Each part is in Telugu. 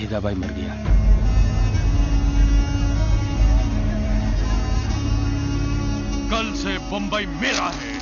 भेदाबाई मर गया। कल से बंबई मेरा है।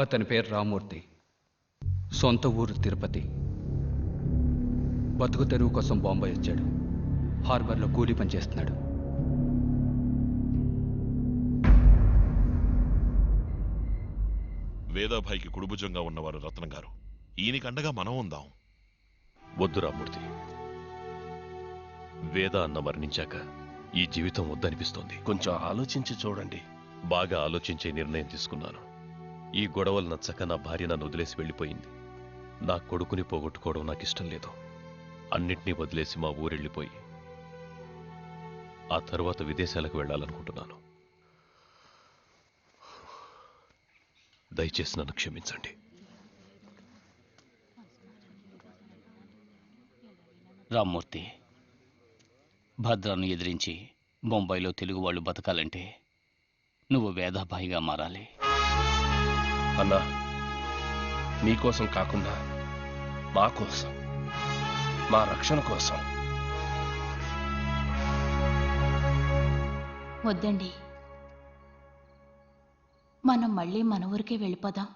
అతని పేరు రామూర్తి. సొంత ఊరు తిరుపతి. బతుకు తెరువు కోసం బాంబే వచ్చాడు. హార్బర్లో కూలీ పని చేస్తున్నాడు. వేదాభాయికి కుడుభుజంగా ఉన్నవారు రత్నం గారు. ఈయనకి అండగా మనం ఉందాం. వద్దు రామూర్తి. వేద అన్న మరణించాక ఈ జీవితం వద్దనిపిస్తోంది. కొంచెం ఆలోచించి చూడండి. బాగా ఆలోచించే నిర్ణయం తీసుకున్నాను. ఈ గొడవలు నచ్చక నా భార్య నన్ను వదిలేసి వెళ్ళిపోయింది. నా కొడుకుని పోగొట్టుకోవడం నాకు ఇష్టం లేదు. అన్నిటినీ వదిలేసి మా ఊరెళ్ళిపోయి ఆ తర్వాత విదేశాలకు వెళ్ళాలనుకుంటున్నాను. దయచేసి నన్ను క్షమించండి. రామ్మూర్తి, భద్రాను ఎదిరించి బొంబాయిలో తెలుగు వాళ్ళు బతకాలంటే నువ్వు వేదాబాయిగా మారాలి. అన్నా, మీకోసం కాకుండా మా కోసం, మా రక్షణ కోసం. వద్దండి, మనం మళ్ళీ మన ఊరికే వెళ్ళిపోదాం.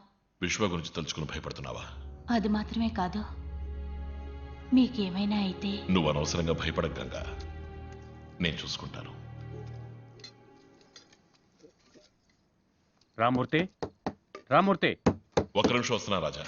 విశ్వ గురించి తలుచుకుని భయపడుతున్నావా? అది మాత్రమే కాదు, మీకేమైనా అయితే నువ్వు అనవసరంగా భయపడకు గంగా. నేను చూసుకుంటాను. రామూర్తి, రామూర్తి, ఒక్క నిమిషం వస్తున్నా రాజా.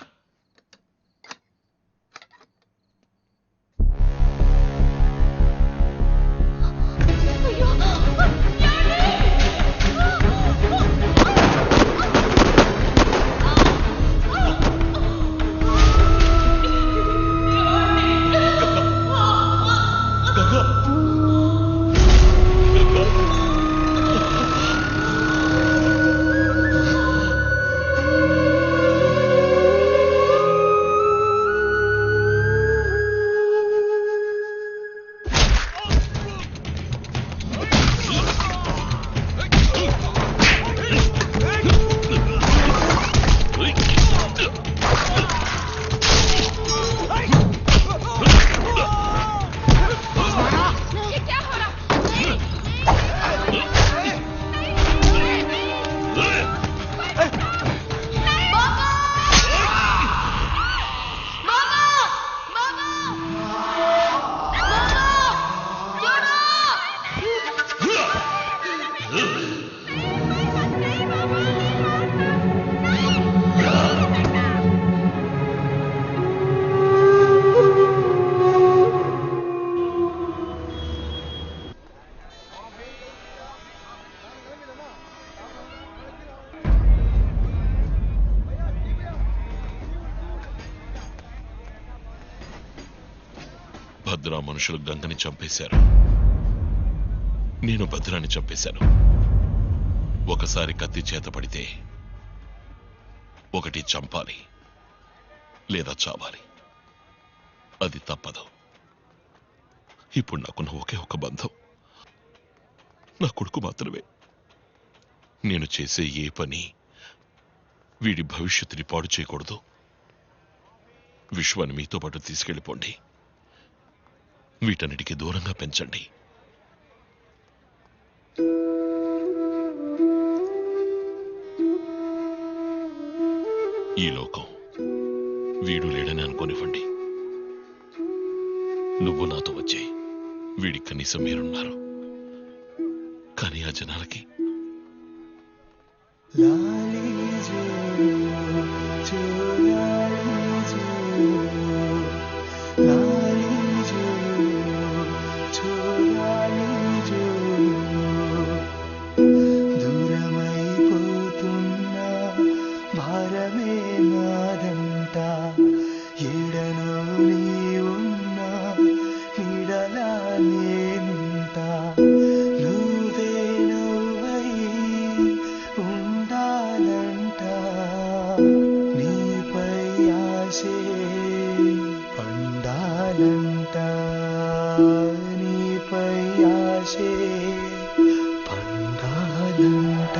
భద్రా మనుషులు గంగని చంపేశారు. నేను భద్రాన్ని చంపేశాను. ఒకసారి కత్తి చేత పడితే ఒకటి చంపాలి లేదా చావాలి. అది తప్పదు. ఇప్పుడు నాకున్న ఒకే ఒక బంధం నా కొడుకు మాత్రమే. నేను చేసే ఏ పని వీడి భవిష్యత్తుని పాడు చేయకూడదు. విశ్వాన్ని మీతో పాటు తీసుకెళ్ళిపోండి. వీటన్నిటికీ దూరంగా పెంచండి. ఈ లోకం వీడు లేడని అనుకోనివ్వండి. నువ్వు నాతో వచ్చే వీడి కనీసం మీరున్నారు. కానీ ఆ జనాలకి దూరమైపోతున్నా భారమే నాదంట, ఎడనో నీ ఉన్నా నిడలా నేనుంటా, నువ్వే నువ్వై ఉండాలంట, నీపై ఆశే పండాలంట, నీపై ఆశే పండాలంట.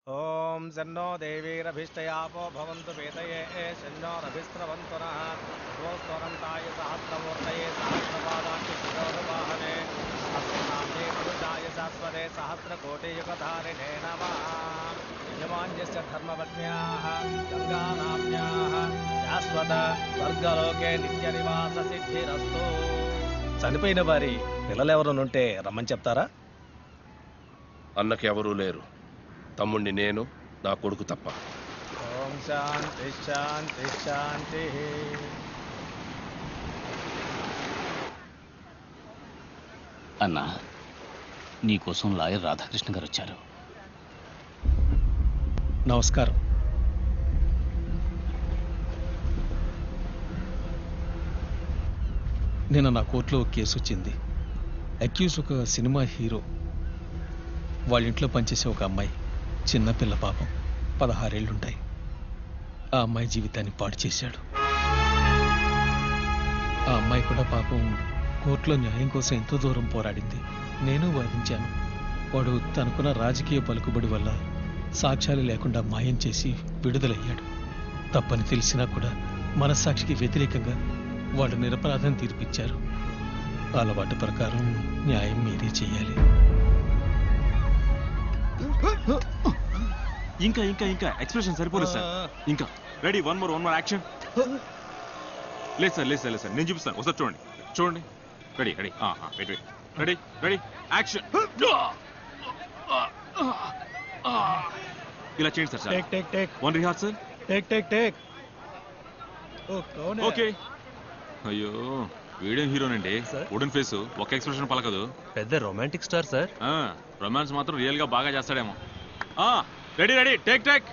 ఓం శన్నో దేవీరభిష్టయాపో భవంతు వేదయే శన్నోరభిస్రవంతు నః స్వస్వరంతాయ సహస్రమూర్తయే సహస్రపాదాక్షి శిరోరువాహనే అస్మనామ్నే పురుషాయ శాశ్వతే సహస్రకోటియుగధారిణే నమః. యజమాన్యస్య ధర్మపత్న్యాః గంగానామ్న్యాః శాశ్వత స్వర్గలోకే నిత్యనివాస సిద్ధిరస్తు. చనిపోయిన వారి పిల్లలెవరునుంటే రమ్మని చెప్తారా? అన్నకి ఎవరూ లేరు. తమ్ముణ్ణి నేను, నా కొడుకు తప్ప. ఓం శాంతి శాంతి శాంతి. అన్నా, నీకోసం లాయర్ రాధాకృష్ణ గారు వచ్చారు. నమస్కారం. నిన్న నా కోర్టులో ఒక కేసు వచ్చింది. అక్యూజ్ ఒక సినిమా హీరో. వాళ్ళ ఇంట్లో పనిచేసే ఒక అమ్మాయి, చిన్నపిల్ల, పాపం 16 ఏళ్ళుంటాయి. ఆ అమ్మాయి జీవితాన్ని పాడు చేశాడు. ఆ అమ్మాయి కూడా పాపం కోర్టులో న్యాయం కోసం ఎంతో దూరం పోరాడింది. నేను వాదించాను. వాడు తనకున్న రాజకీయ పలుకుబడి వల్ల సాక్ష్యాలు లేకుండా మాయం చేసి విడుదలయ్యాడు. తప్పని తెలిసినా కూడా మనస్సాక్షికి వ్యతిరేకంగా వాళ్ళు నిరపరాధం తీర్పిచ్చారు. అలవాటు ప్రకారం న్యాయం మీరే చేయాలి. ఇంకా ఇంకా ఇంకా ఎక్స్ప్రెషన్ సరిపోలేదు సార్. ఇంకా రెడీ, వన్ మోర్ యాక్షన్. లేదు సార్, లేదు సార్, లేదు సార్, నేను చూపిస్తాను. ఒకసారి చూడండి, చూడండి. Ready ready wait ready ready action. ఇలా చేయండి sir. Take take take. One rehearsal. Take take take. ఓ కౌన్ హై? ఓకే. అయ్యో వీడియో హీరోనండి, వుడెన్ ఫేస్, ఒక ఎక్స్ప్రెషన్ పలకదు. పెద్ద రొమాంటిక్ స్టార్ సార్. రొమాన్స్ మాత్రం రియల్ గా బాగా చేస్తాడేమో. Ready ready, take take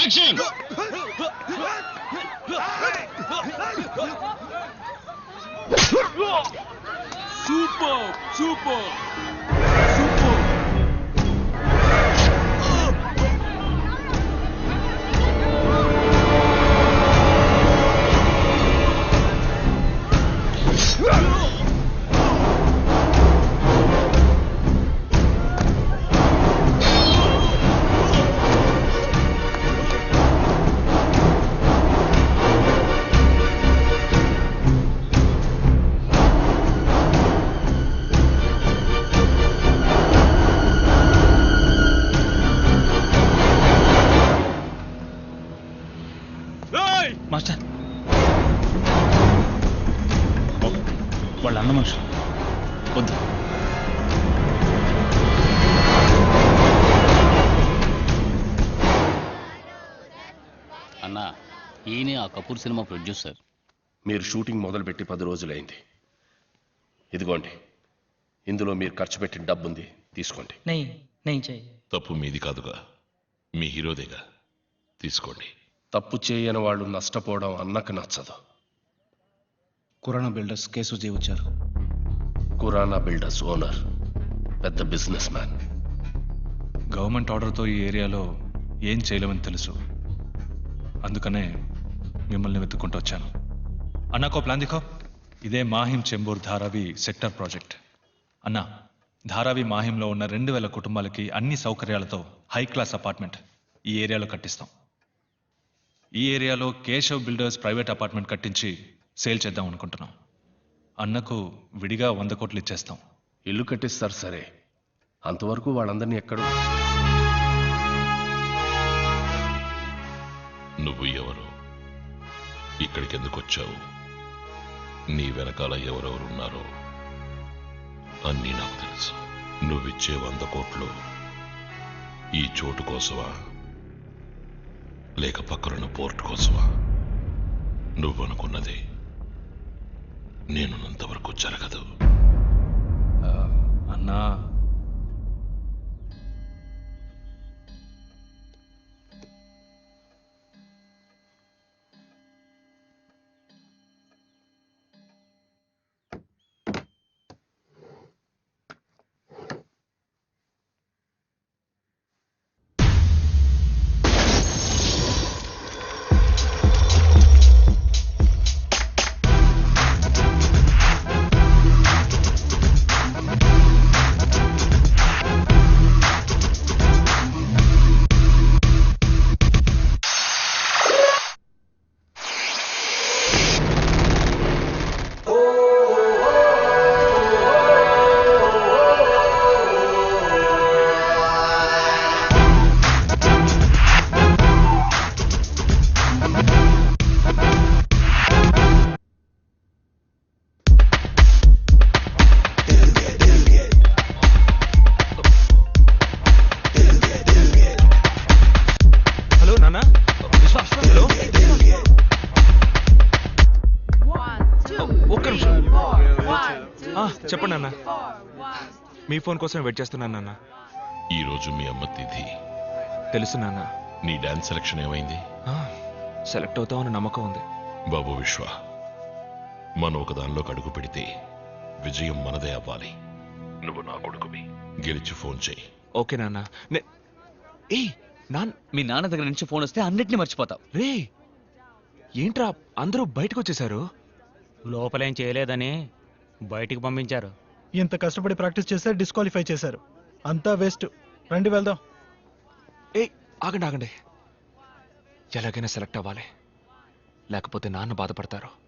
action. Super super super. Master, వాళ్ళ అన్న మనుషులు వద్దు. అన్నా, ఈయనే ఆ కపూర్ సినిమా ప్రొడ్యూసర్. మీరు షూటింగ్ మొదలుపెట్టి 10 రోజులైంది. ఇదిగోండి, ఇందులో మీరు ఖర్చు పెట్టిన డబ్బుంది, తీసుకోండి. తప్పు మీది కాదుగా, మీ హీరోదేగా, తీసుకోండి. తప్పు చేయని వాళ్ళు నష్టపోవడం అన్నకు నచ్చదు. కురానా బిల్డర్స్ కేసు వచ్చారు. కురానా బిల్డర్స్ ఓనర్ పెద్ద బిజినెస్ మ్యాన్. గవర్నమెంట్ ఆర్డర్తో ఈ ఏరియాలో ఏం చేయలేమని తెలుసు. అందుకనే మిమ్మల్ని వెతుక్కుంటూ వచ్చాను. అన్నాకో ప్లాన్ దిఖో. ఇదే మాహిం చెంబూర్ ధారావి సెక్టర్ ప్రాజెక్ట్. అన్నా, ధారావి మాహింలో ఉన్న 2000 కుటుంబాలకి అన్ని సౌకర్యాలతో హై క్లాస్ అపార్ట్మెంట్ ఈ ఏరియాలో కట్టిస్తాం. ఈ ఏరియాలో కేశవ్ బిల్డర్స్ ప్రైవేట్ అపార్ట్మెంట్ కట్టించి సేల్ చేద్దాం అనుకుంటున్నాం. అన్నకు విడిగా 100 కోట్లు ఇచ్చేస్తాం. ఇల్లు కట్టిస్తారు సరే, అంతవరకు వాళ్ళందరినీ ఎక్కడో. నువ్వు ఎవరు, ఇక్కడికి ఎందుకు వచ్చావు, నీ వెనకాల ఎవరెవరున్నారో అన్నీ నాకు తెలుసు. నువ్విచ్చే 100 కోట్లు ఈ చోటు కోసమా, లేక పక్కనున్న పోర్ట్ కోసమా? నువ్వనుకున్నది నేనున్నంతవరకు జరగదు. అన్నా, చెప్పండి అన్న. మీ ఫోన్ కోసం వెయిట్ చేస్తున్నాను నాన్న. ఈ రోజు మీ అమ్మ తిథి. తెలుసు నాన్న. నీ డాన్స్ సెలక్షన్ ఏమైంది? సెలెక్ట్ అవుతామని నమ్మకం ఉంది. బాబు విశ్వ, మనం ఒక దానిలోకి అడుగు పెడితే విజయం మనదే అవ్వాలి. నువ్వు నా కొడుకువి, గెలిచి ఫోన్ చేయి. ఓకే నాన్న. మీ నాన్న దగ్గర నుంచి ఫోన్ వస్తే అన్నిటిని మర్చిపోతావు. రే ఏంట్రా అందరూ బయటకు వచ్చేసారు? లోపలేం చేయలేదని బయటికి పంపించారు. ఇంత కష్టపడి ప్రాక్టీస్ చేస్తే డిస్క్వాలిఫై చేశారు. అంతా వేస్ట్. రండి వెళ్దాం. ఆగండి ఆగండి, ఎలాగైనా సెలెక్ట్ అవ్వాలి, లేకపోతే నాన్న బాధపడతారు.